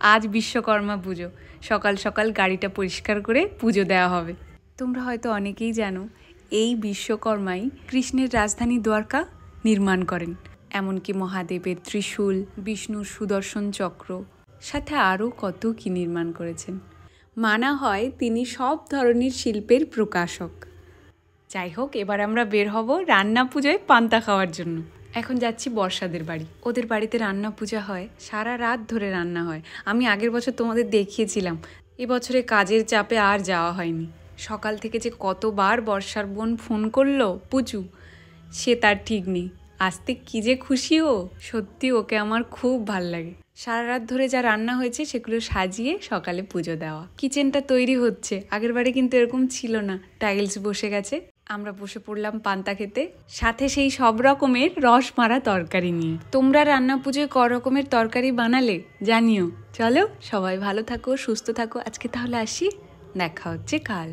আজ বিশ্বকর্মা পুজো। সকাল সকাল গাড়িটা পরিষ্কার করে পুজো দেওয়া হবে। তোমরা হয়তো অনেকেই জানো এই বিশ্বকর্মাই কৃষ্ণের রাজধানী দ্বারকা নির্মাণ করেন। এমনকি মহাদেবের ত্রিশূল, বিষ্ণুর সুদর্শন চক্র, সাথে আরও কত কি নির্মাণ করেছেন। মানা হয় তিনি সব ধরনের শিল্পের প্রকাশক। যাই হোক, এবার আমরা বের হব রান্না পুজোয় পান্তা খাওয়ার জন্য। এখন যাচ্ছি বর্ষাদের বাড়ি। ওদের বাড়িতে রান্না পূজা হয়, সারা রাত ধরে রান্না হয়। আমি আগের বছর তোমাদের দেখিয়েছিলাম। এবছরে কাজের চাপে আর যাওয়া হয়নি। সকাল থেকে যে কতবার বর্ষার বোন ফোন করলো পুচু, সে তার ঠিক নেই। আসতে কি যে খুশি ও, সত্যি ওকে আমার খুব ভাল লাগে। সারা রাত ধরে যা রান্না হয়েছে সেগুলো সাজিয়ে সকালে পুজো দেওয়া। কিচেনটা তৈরি হচ্ছে, আগের বারে কিন্তু এরকম ছিল না। টাইলস বসে গেছে, আমরা বসে পড়লাম পান্তা খেতে, সাথে সেই সব রকমের রস মারা তরকারি নিয়ে। তোমরা রান্না পুজোয় ক রকমের তরকারি বানালে জানিও। চলো, সবাই ভালো থাকো, সুস্থ থাকো। আজকে তাহলে আসি, দেখা হচ্ছে কাল।